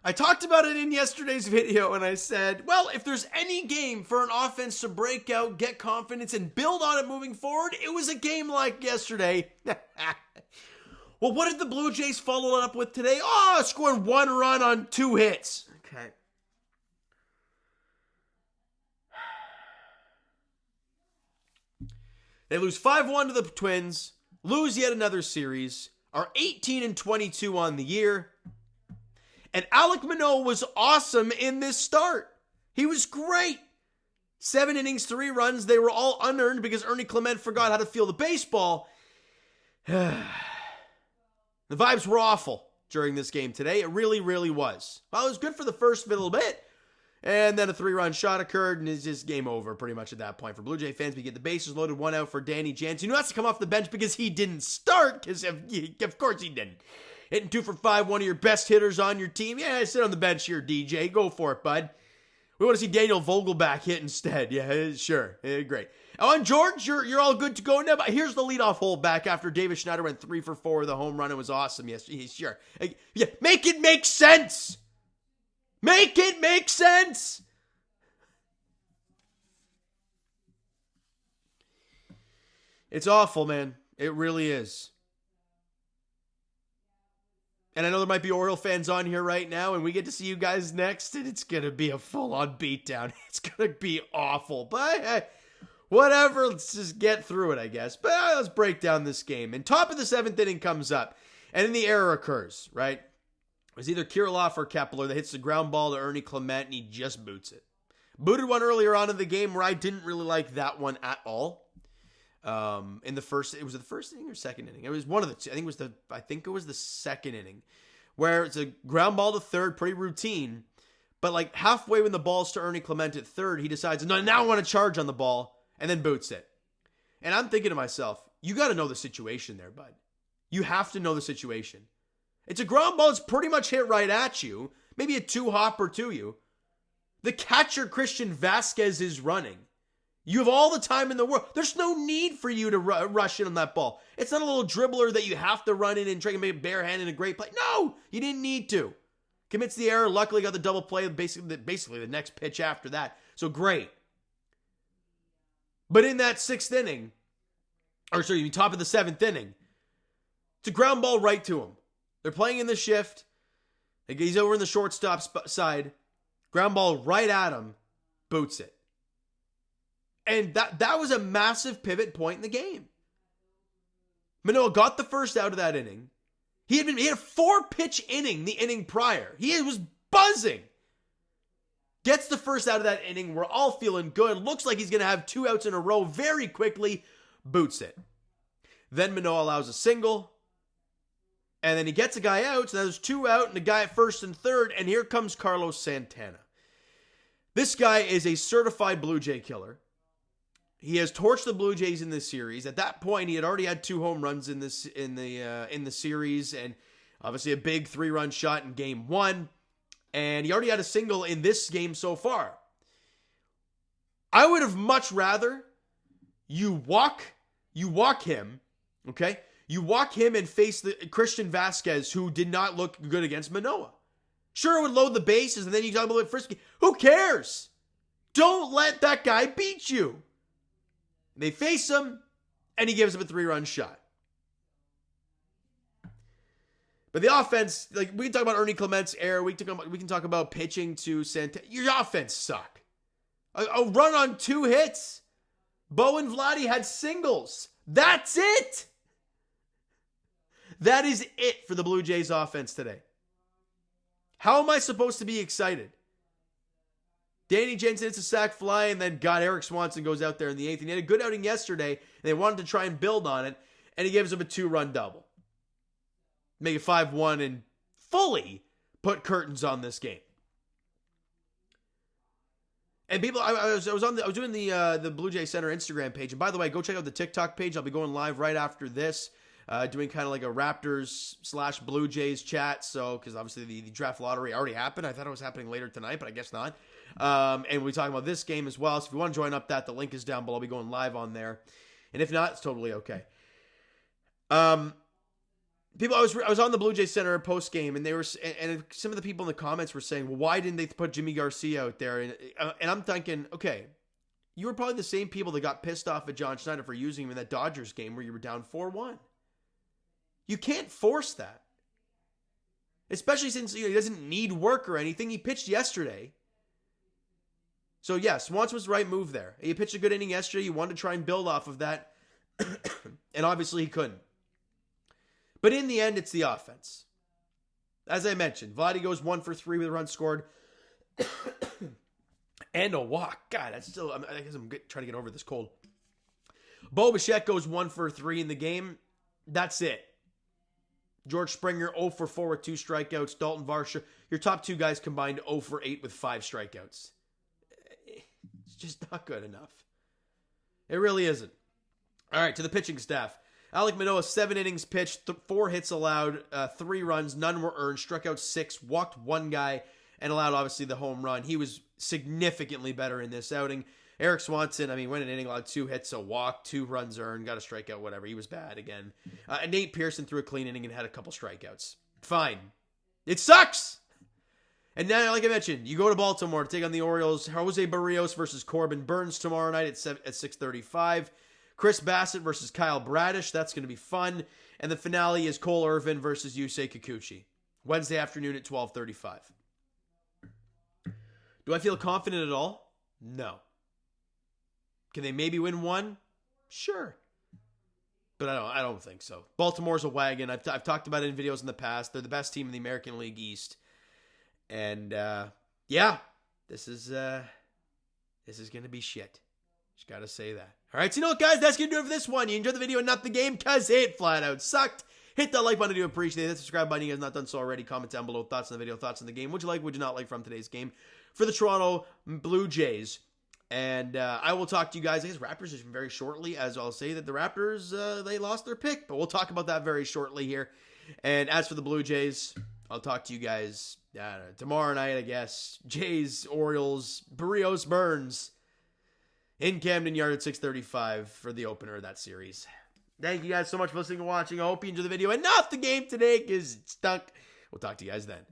I talked about it in yesterday's video, and I said, well, if there's any game for an offense to break out, get confidence, and build on it moving forward, it was a game like yesterday. Well, what did the Blue Jays follow it up with today? Oh, scoring 1 run on 2 hits. Okay. They lose 5-1 to the Twins, lose yet another series, are 18-22 on the year. And Alek Manoah was awesome in this start. He was great. 7 innings, 3 runs. They were all unearned because Ernie Clement forgot how to feel the baseball. The vibes were awful during this game today. It really, really was. Well, it was good for the first little bit. And then a 3-run shot occurred, and it's just game over pretty much at that point. For Blue Jay fans, we get the bases loaded, 1 out for Danny Jansen, who has to come off the bench because he didn't start, because of course he didn't. Hitting 2 for 5, one of your best hitters on your team. Yeah, sit on the bench here, DJ. Go for it, bud. We want to see Daniel Vogelbach hit instead. Yeah, sure. Great. Oh, and George, you're all good to go now. But here's the leadoff hole back after David Schneider went 3 for 4 with a home run. It was awesome. Yes, sure. Yeah, make it make sense. Make it make sense. It's awful, man. It really is. And I know there might be Oriole fans on here right now, and we get to see you guys next, and it's going to be a full-on beatdown. It's going to be awful. But whatever, let's just get through it, I guess. But let's break down this game. And top of the 7th inning comes up, and then the error occurs, right? It was either Kiner-Falefa or Kepler that hits the ground ball to Ernie Clement, and he just boots it. Booted one earlier on in the game where I didn't really like that one at all. In the first, it was the first inning or second inning. It was one of the two. I think it was the second inning, where it's a ground ball to third, pretty routine. But like halfway when the ball's to Ernie Clement at third, he decides, no, now I want to charge on the ball, and then boots it. And I'm thinking to myself, you got to know the situation there, bud. You have to know the situation. It's a ground ball. It's pretty much hit right at you. Maybe a 2-hopper to you. The catcher, Christian Vasquez, is running. You have all the time in the world. There's no need for you to rush in on that ball. It's not a little dribbler that you have to run in and try to make a barehand in a great play. No, you didn't need to. Commits the error. Luckily got the double play. Basically the next pitch after that. So great. But in that 6th inning, top of the 7th inning, it's a ground ball right to him. They're playing in the shift. He's over in the shortstop side. Ground ball right at him. Boots it. And that was a massive pivot point in the game. Manoah got the first out of that inning. He had a 4-pitch inning the inning prior. He was buzzing. Gets the first out of that inning. We're all feeling good. Looks like he's going to have 2 outs in a row very quickly. Boots it. Then Manoah allows a single. And then he gets a guy out. So there's 2 out and a guy at first and third. And here comes Carlos Santana. This guy is a certified Blue Jay killer. He has torched the Blue Jays in this series. At that point, he had already had 2 home runs in the series, and obviously a big 3-run shot in Game 1. And he already had a single in this game so far. I would have much rather you walk him, okay? You walk him and face the Christian Vasquez, who did not look good against Manoah. Sure, it would load the bases, and then you talk about it frisky. Who cares? Don't let that guy beat you. They face him, and he gives him a 3-run shot. But the offense, like we can talk about Ernie Clement's error. We can talk about pitching to Santana. Your offense sucked. A run on 2 hits. Bo and Vladdy had singles. That's it. That is it for the Blue Jays offense today. How am I supposed to be excited? Danny Jansen hits a sac fly, and then Eric Swanson goes out there in the 8th. And he had a good outing yesterday, and they wanted to try and build on it, and he gives him a 2-run double. Make it 5-1 and fully put curtains on this game. And people, I was doing the Blue Jay Center Instagram page, and by the way, go check out the TikTok page. I'll be going live right after this, doing kind of like a Raptors/Blue Jays chat. So, because obviously the draft lottery already happened. I thought it was happening later tonight, but I guess not. And we're talking about this game as well. So if you want to join up the link is down below. I'll be going live on there. And if not, it's totally okay. I was on the Blue Jays Center post game, and some of the people in the comments were saying, well, why didn't they put Jimmy Garcia out there? And I'm thinking, okay, you were probably the same people that got pissed off at John Schneider for using him in that Dodgers game where you were down 4-1. You can't force that. Especially since he doesn't need work or anything. He pitched yesterday. So yes, Swans was the right move there. He pitched a good inning yesterday. You wanted to try and build off of that. And obviously he couldn't. But in the end, it's the offense. As I mentioned, Vladdy goes 1 for 3 with a run scored. And a walk. God, I guess I'm trying to get over this cold. Bo Bichette goes 1 for 3 in the game. That's it. George Springer 0 for 4 with 2 strikeouts. Dalton Varsho, your top 2 guys combined 0 for 8 with 5 strikeouts. It's just not good enough. It really isn't. All right, to the pitching staff. Alek Manoah, 7 innings pitched, 4 hits allowed, 3 runs, none were earned, struck out 6, walked 1 guy, and allowed, obviously, the home run. He was significantly better in this outing. Eric Swanson, went an inning, allowed 2 hits, a walk, 2 runs earned, got a strikeout, whatever. He was bad again. Nate Pearson threw a clean inning and had a couple strikeouts. Fine. It sucks! And now, like I mentioned, you go to Baltimore to take on the Orioles. Jose Barrios versus Corbin Burns tomorrow night at 6:35. Chris Bassett versus Kyle Bradish. That's going to be fun. And the finale is Cole Irvin versus Yusei Kikuchi. Wednesday afternoon at 12:35. Do I feel confident at all? No. Can they maybe win 1? Sure. But I don't think so. Baltimore's a wagon. I've talked about it in videos in the past. They're the best team in the American League East. And, this is going to be shit. Just got to say that. All right, so you know what, guys? That's going to do it for this one. You enjoyed the video and not the game because it flat out sucked. Hit that like button. I do appreciate it. Hit the subscribe button. You guys not done so already. Comment down below thoughts on the video, thoughts on the game. Would you like, would you not like from today's game for the Toronto Blue Jays? And I will talk to you guys, I guess, Raptors very shortly, as I'll say that the Raptors, they lost their pick. But we'll talk about that very shortly here. And as for the Blue Jays, I'll talk to you guys tomorrow night, I guess. Jays, Orioles, Barrios, Burns in Camden Yard at 6:35 for the opener of that series. Thank you guys so much for listening and watching. I hope you enjoyed the video and not the game today because it stunk. We'll talk to you guys then.